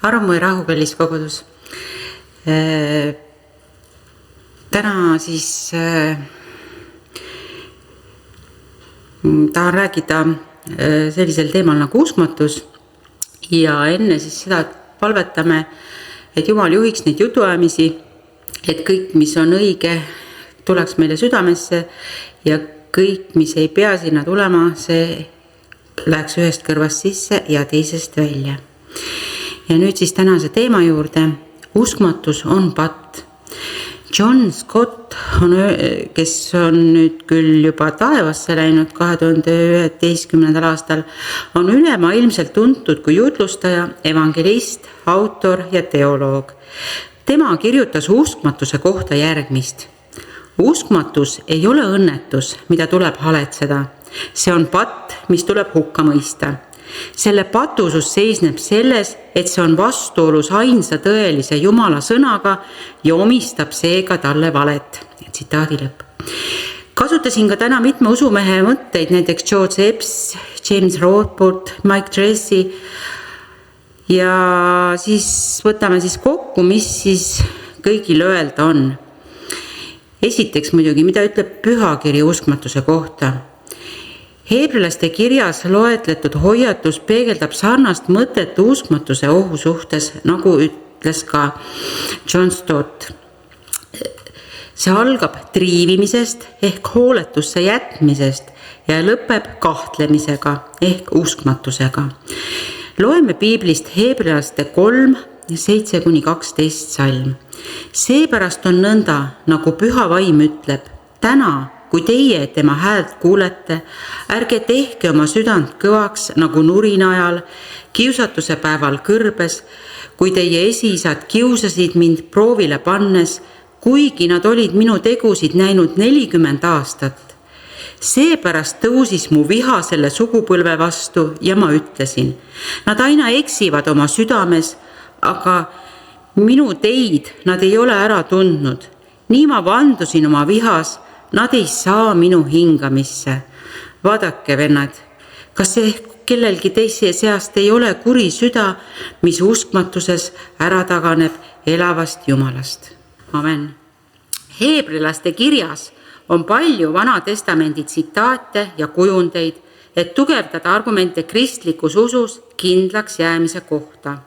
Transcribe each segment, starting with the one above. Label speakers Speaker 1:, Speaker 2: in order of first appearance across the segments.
Speaker 1: Armu ja rahu, kallis kogudus. Täna siis tahan rääkida sellisel teemal nagu uskmatus ja enne siis seda palvetame, et Jumal juhiks neid jutuajamisi, et kõik, mis on õige, tuleks meile südamesse ja kõik, mis ei pea sinna tulema, see läheks ühest kõrvast sisse ja teisest välja. Ja nüüd siis tänase teema juurde. Uskmatus on patt. John Scott, kes on nüüd küll juba taevasse läinud 2011. aastal, on ülemaailmselt tuntud kui jutlustaja, evangelist, autor ja teoloog. Tema kirjutas uskmatuse kohta järgmist. Uskmatus ei ole õnnetus, mida tuleb haletseda. See on patt, mis tuleb hukka mõista. Selle patusus seisneb selles, et see on vastuolus ainsa tõelise Jumala sõnaga ja omistab seega talle valet. Tsitaadi lõpp. Kasutasin ka täna mitme usumehe mõtteid, näiteks George Epps, James Rodford, Mike Tracy. Ja siis võtame siis kokku, mis siis kõigil öelda on. Esiteks muidugi, mida ütleb pühakiri uskmatuse kohta. Heebrealaste kirjas loetletud hoiatus peegeldab sarnast mõtet uskmatuse ohu suhtes, nagu ütles ka John Stott. See algab triivimisest ehk hooletusse jätmisest ja lõpeb kahtlemisega ehk uskmatusega. Loeme piiblist Heebrealaste 3, 7-12 salm. Seepärast on nõnda, nagu püha vaim ütleb, täna, kui teie tema häält kuulete, ärge tehke oma südant kõvaks nagu nurina ajal, kiusatuse päeval kõrbes, kui teie esiisad kiusasid mind proovile pannes, kuigi nad olid minu tegusid näinud 40 aastat. Seepärast tõusis mu viha selle sugupõlve vastu ja ma ütlesin, nad aina eksivad oma südames, aga minu teid nad ei ole ära tundnud. Nii ma vandusin oma vihas, nad ei saa minu hingamisse. Vaadake, vennad, kas see kellelgi teise seast ei ole kuri süda, mis uskmatuses ära taganeb elavast Jumalast. Amen. Heebrealaste kirjas on palju Vana Testamendi tsitaate ja kujundeid, et tugevdada argumente kristlikus usus kindlaks jäämise kohta.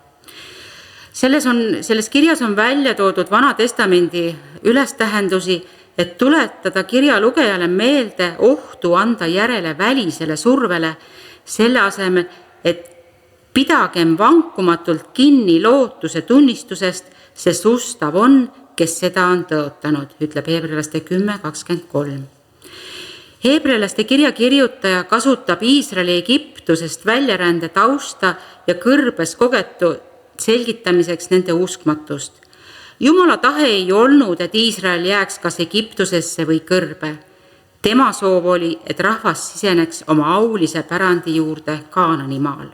Speaker 1: Selles kirjas on välja toodud Vana Testamendi ülestähendusi, et tuletada kirja lugejale meelde ohtu anda järele välisele survele, selle asemel, et pidagem vankumatult kinni lootuse tunnistusest, sest ustav on, kes seda on tõotanud, ütleb Heebrealaste 10:23. Heebrealaste kirja kirjutaja kasutab Iisraeli Egiptusest väljarände tausta ja kõrbes kogetu selgitamiseks nende uskmatust. Jumala tahe ei olnud, et Iisrael jääks kas Egiptusesse või kõrbe. Tema soov oli, et rahvas siseneks oma aulise pärandi juurde Kaanani maal.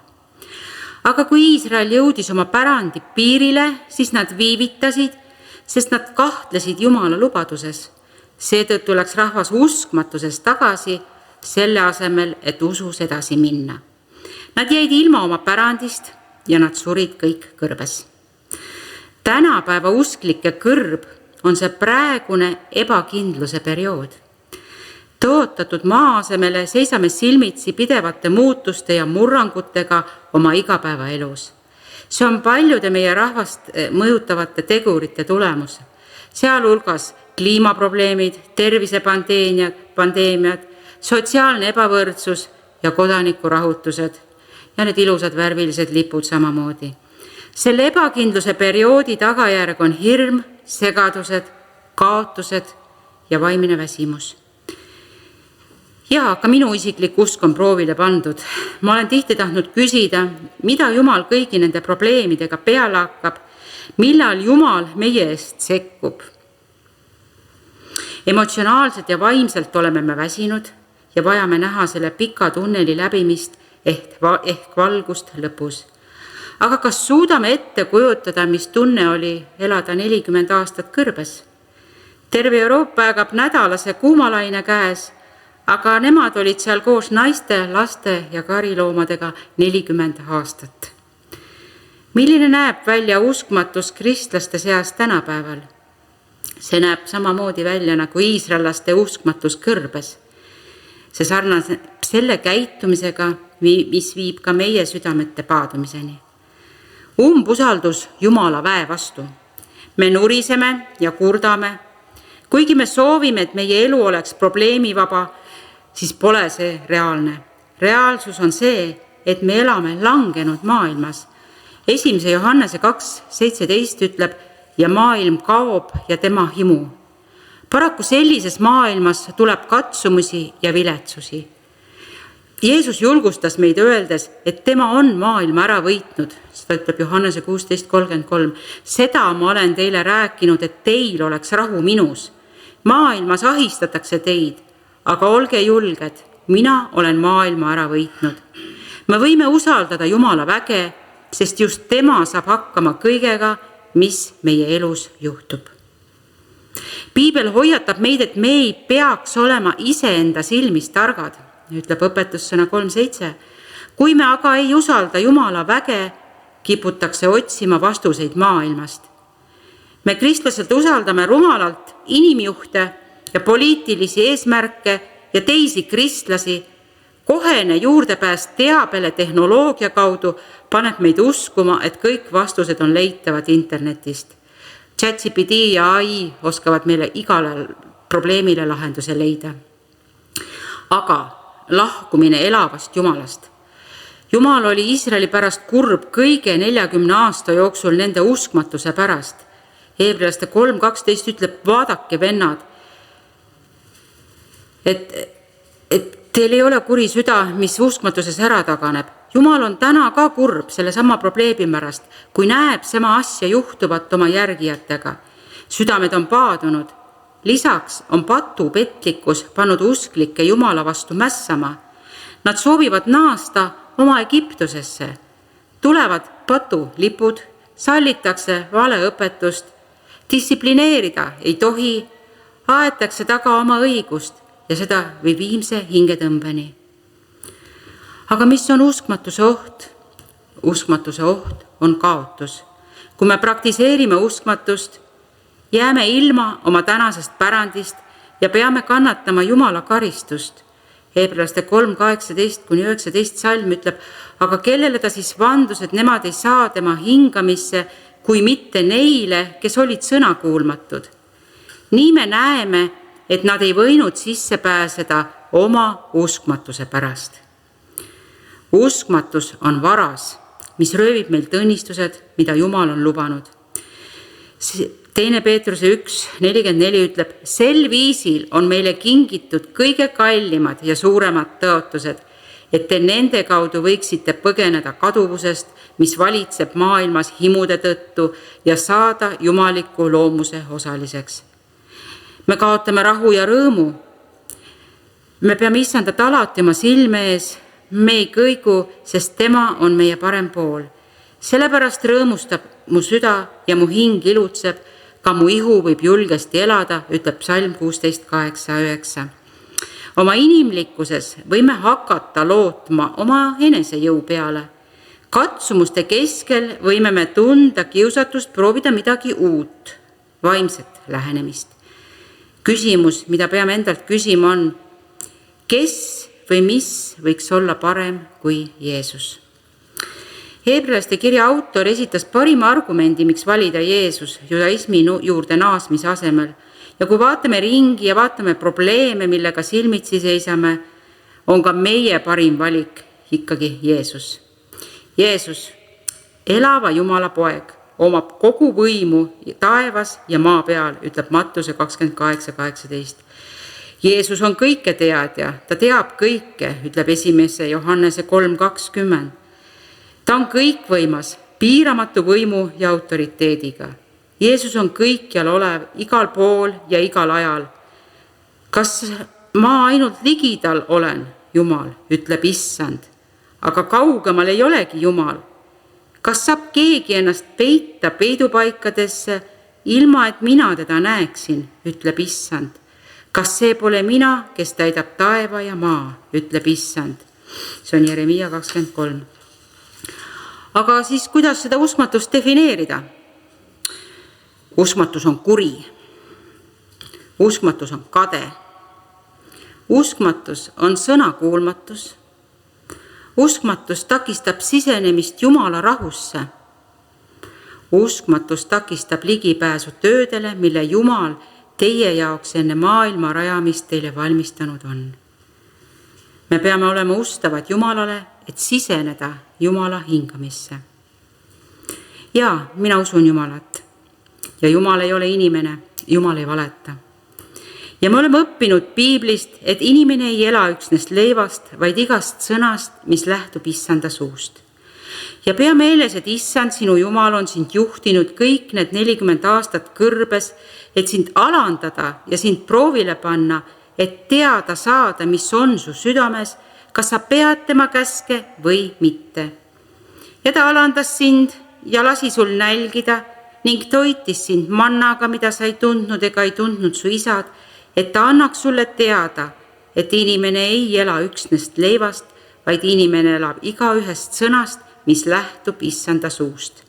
Speaker 1: Aga kui Iisrael jõudis oma pärandi piirile, siis nad viivitasid, sest nad kahtlesid Jumala lubaduses. Seetõttu läks rahvas uskmatuses tagasi, selle asemel, et usus edasi minna. Nad jäid ilma oma pärandist ja nad surid kõik kõrbes. Tänapäeva usklike kõrb on see praegune ebakindluse periood. Tõotatud maa asemele seisame silmitsi pidevate muutuste ja murrangutega oma igapäevaelus. See on paljude meie rahvast mõjutavate tegurite tulemus, sealhulgas kliimaprobleemid, tervisepandeemiad, sotsiaalne ebavõrdsus ja kodanikurahutused ja need ilusad värvilised lipud samamoodi. Selle ebakindluse perioodi tagajärg on hirm, segadused, kaotused ja vaimine väsimus. Ja ka minu isiklik usk on proovile pandud. Ma olen tihti tahtnud küsida, mida Jumal kõigi nende probleemidega peale hakkab, millal Jumal meie eest sekkub. Emotsionaalselt ja vaimselt oleme me väsinud ja vajame näha selle pika tunneli läbimist ehk valgust lõpus. Aga kas suudame ette kujutada, mis tunne oli elada 40 aastat kõrbes? Terve Euroopa ägab nädalase kuumalaine käes, aga nemad olid seal koos naiste, laste ja kariloomadega 40 aastat. Milline näeb välja uskmatus kristlaste seas tänapäeval? See näeb samamoodi välja nagu iisraellaste uskmatus kõrbes. See sarnaseb selle käitumisega, mis viib ka meie südamete paadumiseni. Umbusaldus Jumala väe vastu. Me nuriseme ja kurdame. Kuigi me soovime, et meie elu oleks probleemivaba, siis pole see reaalne. Reaalsus on see, et me elame langenud maailmas. 1. Johannese 2:17 ütleb, ja maailm kaob ja tema himu. Paraku sellises maailmas tuleb katsumusi ja viletsusi. Jeesus julgustas meid öeldes, et tema on maailma ära võitnud. Seda ütleb Johannese 16:33. Seda ma olen teile rääkinud, et teil oleks rahu minus. Maailmas ahistatakse teid, aga olge julged, mina olen maailma ära võitnud. Me võime usaldada Jumala väge, sest just tema saab hakkama kõigega, mis meie elus juhtub. Piibel hoiatab meid, et me ei peaks olema iseenda silmis targad, ütleb õpetussõna 3:7. Kui me aga ei usalda Jumala väge, kiputakse otsima vastuseid maailmast. Me kristlaselt usaldame rumalalt inimjuhte ja poliitilisi eesmärke ja teisi kristlasi. Kohene juurdepääs teabele tehnoloogia kaudu paneb meid uskuma, et kõik vastused on leitavad internetist. ChatGPT ja AI oskavad meile igale probleemile lahenduse leida. Aga lahkumine elavast Jumalast. Jumal oli Iisraeli pärast kurb kõige 40 aasta jooksul nende uskmatuse pärast. Heebrealaste 3:12 ütleb, vaadake vennad, et teil ei ole kuri süda, mis uskmatuses ära taganeb. Jumal on täna ka kurb selle sama probleemi pärast, kui näeb sama asja juhtuvat oma järgijatega. Südamed on paadunud. Lisaks on patupetlikkus pannud usklikke Jumala vastu mässama. Nad soovivad naasta oma Egiptusesse. Tulevad patulipud, sallitakse valeõpetust, distsiplineerida ei tohi, aetakse taga oma õigust ja seda või viimse hingetõmbeni. Aga mis on uskmatuse oht? Uskmatuse oht on kaotus. Kui me praktiseerime uskmatust, jääme ilma oma tänasest pärandist ja peame kannatama Jumala karistust. Heebrealaste 3:18-19 salm ütleb, aga kellele ta siis vandus, et nemad ei saa tema hingamisse, kui mitte neile, kes olid sõnakuulmatud. Nii me näeme, et nad ei võinud sisse pääseda oma uskmatuse pärast. Uskmatus on varas, mis röövib meilt õnnistused, mida Jumal on lubanud. 2. Peetruse 1:44 ütleb, sel viisil on meile kingitud kõige kallimad ja suuremad tõotused, et te nende kaudu võiksite põgeneda kaduvusest, mis valitseb maailmas himude tõttu ja saada jumaliku loomuse osaliseks. Me kaotame rahu ja rõõmu. Me peame Issandat alati oma silme ees, me ei kõigu, sest tema on meie parem pool. Sellepärast rõõmustab mu süda ja mu hing ilutseb, ka mu ihu võib julgesti elada, ütleb psalm 16:8-9. Oma inimlikkuses võime hakata lootma oma enesejõu peale. Katsumuste keskel võime me tunda kiusatust proovida midagi uut, vaimset lähenemist. Küsimus, mida peame endalt küsima on, kes või mis võiks olla parem kui Jeesus? Heebrealaste kirja autor esitas parima argumendi, miks valida Jeesus judaismi juurde naasmise asemel. Ja kui vaatame ringi ja vaatame probleeme, millega silmitsi seisame, on ka meie parim valik ikkagi Jeesus. Jeesus, elava Jumala poeg, omab kogu võimu taevas ja maa peal, ütleb Mattuse 28:18. Jeesus on kõike teadja, ta teab kõike, ütleb 1. Johannese 3:20. Ta on kõikvõimas, piiramatu võimu ja autoriteediga. Jeesus on kõikjal olev, igal pool ja igal ajal. Kas ma ainult ligidal olen, Jumal, ütleb Issand, aga kaugemal ei olegi Jumal. Kas saab keegi ennast peita peidupaikadesse, ilma et mina teda näeksin, ütleb Issand. Kas see pole mina, kes täidab taeva ja maa, ütleb Issand. See on Jeremiia 23. Aga siis kuidas seda uskmatust defineerida? Uskmatus on kuri. Uskmatus on kade. Uskmatus on sõnakuulmatus. Uskmatus takistab sisenemist Jumala rahusse. Uskmatus takistab ligipääsu töödele, mille Jumal teie jaoks enne maailma rajamist teile valmistanud on. Me peame olema ustavad Jumalale, et siseneda Jumala hingamisse. Ja mina usun Jumalat. Ja Jumal ei ole inimene, Jumal ei valeta. Ja me oleme õppinud Piiblist, et inimene ei ela üksnes leivast, vaid igast sõnast, mis lähtub Issanda suust. Ja pea meeles, et Issand, sinu Jumal on sind juhtinud kõik need 40 aastat kõrbes, et sind alandada ja sind proovile panna, et teada saada, mis on su südames, kas sa pead tema käske või mitte. Ja ta alandas sind ja lasi sul nälgida ning toitis sind mannaga, mida sa ei tundnud ega ei tundnud su isad, et ta annaks sulle teada, et inimene ei ela üksnes leivast, vaid inimene elab igaühest sõnast, mis lähtub Issanda suust.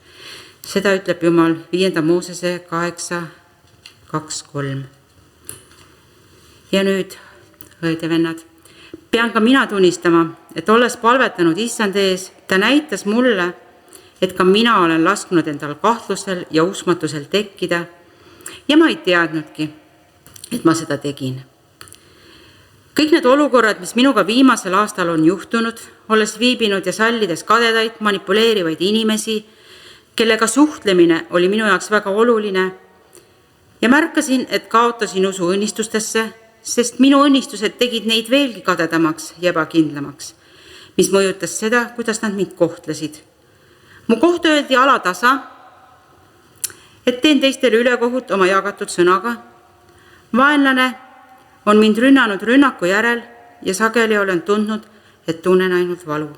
Speaker 1: Seda ütleb Jumal 5. Moosese 8:2-3. Ja nüüd, õed ja vennad, pean ka mina tunnistama, et olles palvetanud Issand ees, ta näitas mulle, et ka mina olen lasknud endal kahtlusel ja uskmatusel tekkida ja ma ei teadnudki, et ma seda tegin. Kõik need olukorrad, mis minuga viimasel aastal on juhtunud, olles viibinud ja sallides kadedaid, manipuleerivaid inimesi, kellega suhtlemine oli minu jaoks väga oluline ja märkasin, et kaotasin usu õnnistustesse, sest minu õnnistused tegid neid veelgi kadedamaks ja ebakindlamaks, mis mõjutas seda, kuidas nad mind kohtlesid. Mu kohta öeldi alatasa, et teen teistele ülekohut oma jagatud sõnaga. Vaenlane on mind rünnanud rünnaku järel ja sageli olen tundnud, et tunnen ainult valu.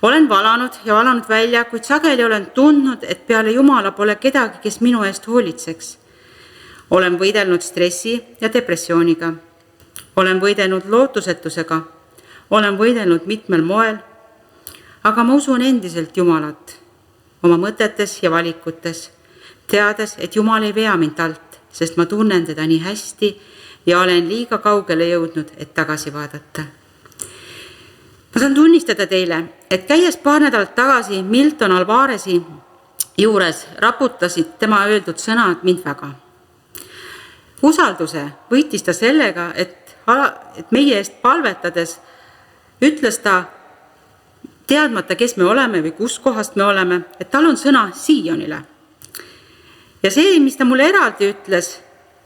Speaker 1: Olen valanud ja valanud välja, kuid sageli olen tundnud, et peale Jumala pole kedagi, kes minu eest hoolitseks. Olen võidelnud stressi ja depressiooniga. Olen võidelnud lootusetusega. Olen võidelnud mitmel moel. Aga ma usun endiselt Jumalat oma mõtetes ja valikutes, teades, et Jumal ei vea mind alt, sest ma tunnen teda nii hästi ja olen liiga kaugele jõudnud, et tagasi vaadata. Ma saan tunnistada teile, et käies paar nädalat tagasi Milton Alvarezi juures raputasid tema öeldud sõnad mind väga. Usalduse võitis ta sellega, et meie eest palvetades ütles ta, teadmata, kes me oleme või kus kohast me oleme, et tal on sõna Siionile. Ja see, mis ta mulle eraldi ütles,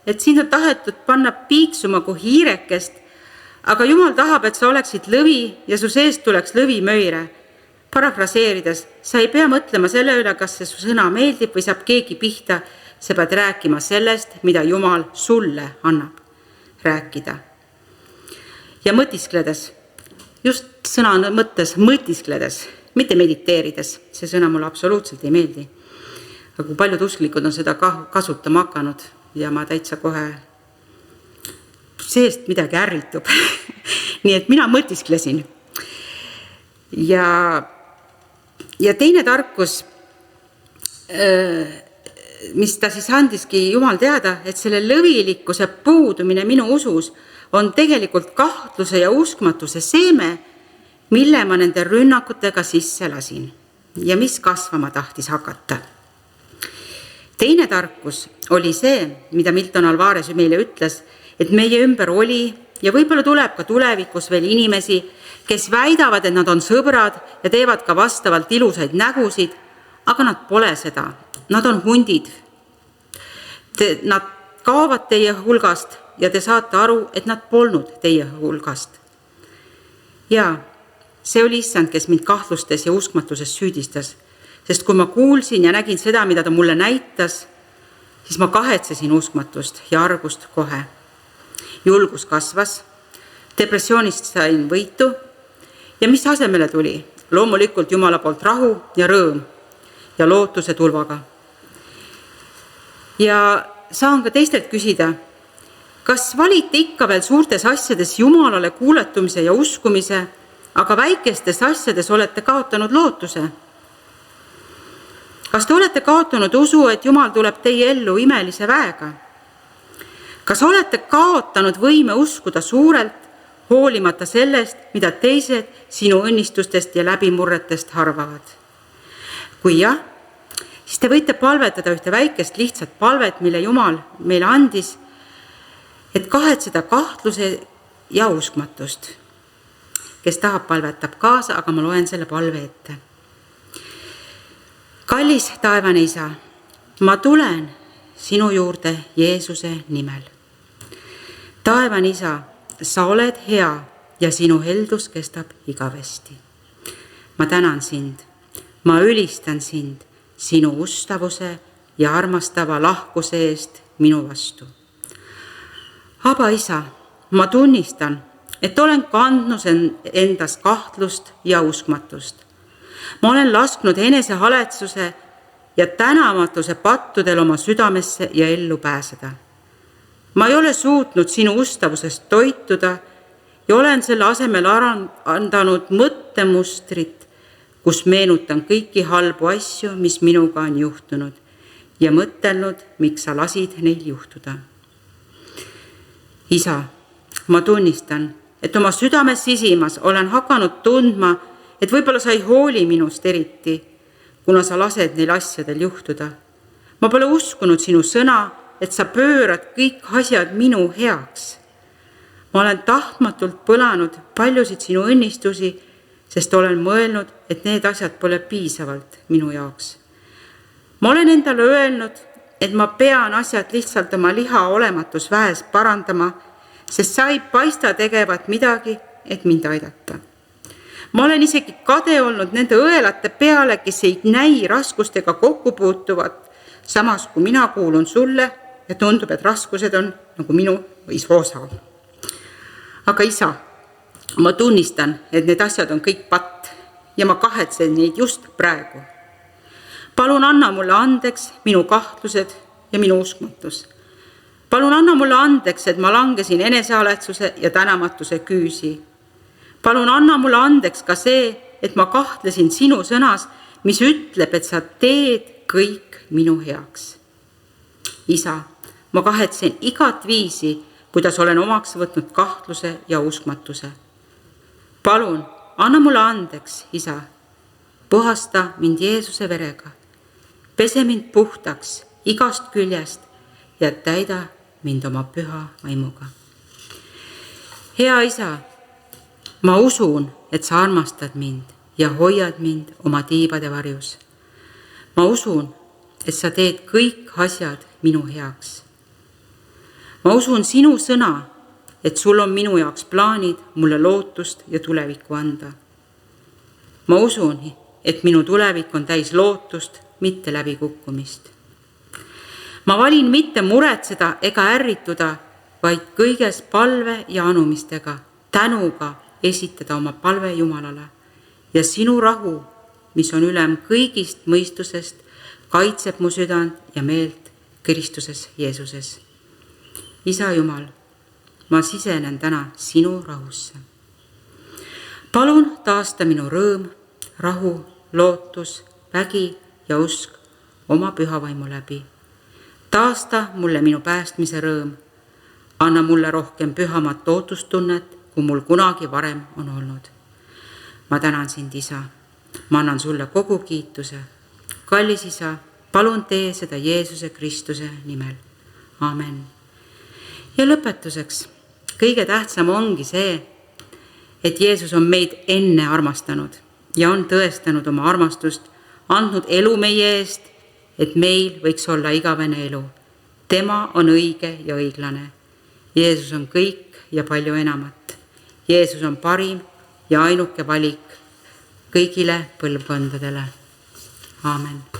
Speaker 1: et siin on tahetud panna piiksuma kui hiirekest, aga Jumal tahab, et sa oleksid lõvi ja su seest tuleks lõvimöire. Parafraseerides, sa ei pea mõtlema selle üle, kas see su sõna meeldib või saab keegi pihta, sa pead rääkima sellest, mida Jumal sulle annab rääkida. Ja mõtiskledes, just sõna mõttes mõtiskledes, mitte mediteerides, see sõna mulle absoluutselt ei meeldi. Aga kui paljud usklikud on seda kasutama hakanud ja ma täitsa kohe seest midagi ärritub. Nii et mina mõtisklesin. Ja teine tarkus, mis ta siis andiski Jumal teada, et selle lõvilikkuse puudumine minu usus on tegelikult kahtluse ja uskmatuse seeme, mille ma nende rünnakutega sisse lasin ja mis kasvama tahtis hakata. Teine tarkus oli see, mida Milton Alvarez meile ütles, et meie ümber oli ja võib-olla tuleb ka tulevikus veel inimesi, kes väidavad, et nad on sõbrad ja teevad ka vastavalt ilusaid nägusid, aga nad pole seda. Nad on hundid. Nad kaovad teie hulgast ja te saate aru, et nad polnud teie hulgast. Ja see oli Issand, kes mind kahtlustes ja uskmatuses süüdistas, sest kui ma kuulsin ja nägin seda, mida ta mulle näitas, siis ma kahetsesin uskmatust ja argust kohe. Julgus kasvas, depressioonist sain võitu ja mis asemele tuli? Loomulikult Jumala poolt rahu ja rõõm ja lootuse tulvaga. Ja saan ka teistelt küsida, kas valite ikka veel suurtes asjades Jumalale kuuletumise ja uskumise, aga väikestes asjades olete kaotanud lootuse? Kas te olete kaotanud usu, et Jumal tuleb teie ellu imelise väega? Kas olete kaotanud võime uskuda suurelt, hoolimata sellest, mida teised sinu õnnistustest ja läbimurretest arvavad? Kui jah, siis te võite palvetada ühte väikest lihtsat palvet, mille Jumal meile andis, et kahetseda kahtluse ja uskmatust. Kes tahab, palvetab kaasa, aga ma loen selle palve ette. Kallis taevane Isa, ma tulen sinu juurde Jeesuse nimel. Taevane Isa, sa oled hea ja sinu heldus kestab igavesti. Ma tänan sind, ma ülistan sind sinu ustavuse ja armastava lahkuse eest minu vastu. Aba Isa, ma tunnistan, et olen kandnud endas kahtlust ja uskmatust. Ma olen lasknud enesehaletsuse ja tänamatuse pattudel oma südamesse ja ellu pääseda. Ma ei ole suutnud sinu ustavusest toituda ja olen selle asemel arendanud mõttemustrit, kus meenutan kõiki halbu asju, mis minuga on juhtunud ja mõtelnud, miks sa lasid neil juhtuda. Isa, ma tunnistan, et oma südames sisimas olen hakanud tundma, et võib-olla sa ei hooli minust eriti, kuna sa lased neil asjadel juhtuda. Ma pole uskunud sinu sõna, et sa pöörad kõik asjad minu heaks. Ma olen tahtmatult põlanud paljusid sinu õnnistusi, sest olen mõelnud, et need asjad pole piisavalt minu jaoks. Ma olen endale öelnud, et ma pean asjad lihtsalt oma liha olematus väes parandama, sest sa ei paista tegevat midagi, et mind aidata. Ma olen isegi kade olnud nende õelate peale, kes ei näi raskustega kokku puutuvad, samas kui mina kuulun sulle ja tundub, et raskused on nagu minu osa. Aga Isa, ma tunnistan, et need asjad on kõik patt ja ma kahetsen neid just praegu. Palun anna mulle andeks minu kahtlused ja minu uskmatus. Palun anna mulle andeks, et ma langesin enesehaletsuse ja tänamatuse küüsi. Palun anna mulle andeks ka see, et ma kahtlesin sinu sõnas, mis ütleb, et sa teed kõik minu heaks. Isa, ma kahetsen igat viisi, kuidas olen omaks võtnud kahtluse ja uskmatuse. Palun, anna mulle andeks, Isa. Puhasta mind Jeesuse verega. Pese mind puhtaks igast küljest ja täida mind oma püha vaimuga. Hea Isa, ma usun, et sa armastad mind ja hoiad mind oma tiibade varjus. Ma usun, et sa teed kõik asjad minu heaks. Ma usun sinu sõna, et sul on minu jaoks plaanid mulle lootust ja tulevikku anda. Ma usun, et minu tulevik on täis lootust, mitte läbikukkumist. Ma valin mitte muretseda ega ärrituda, vaid kõiges palve ja anumistega, tänuga esitada oma palve Jumalale ja sinu rahu, mis on ülem kõigist mõistusest, kaitseb mu südant ja meelt Kristuses Jeesuses. Isa Jumal, ma sisenen täna sinu rahusse. Palun taasta minu rõõm, rahu, lootus, vägi ja usk oma püha vaimu läbi. Taasta mulle minu päästmise rõõm. Anna mulle rohkem pühamat ootustunnet, kui mul kunagi varem on olnud. Ma tänan sind, Isa. Ma annan sulle kogu kiituse. Kallis Isa, palun tee seda Jeesuse Kristuse nimel. Amen. Ja lõpetuseks, kõige tähtsam ongi see, et Jeesus on meid enne armastanud ja on tõestanud oma armastust, andnud elu meie eest, et meil võiks olla igavene elu. Tema on õige ja õiglane. Jeesus on kõik ja palju enamat. Jeesus on parim ja ainuke valik kõigile põlvkondadele. Aamen.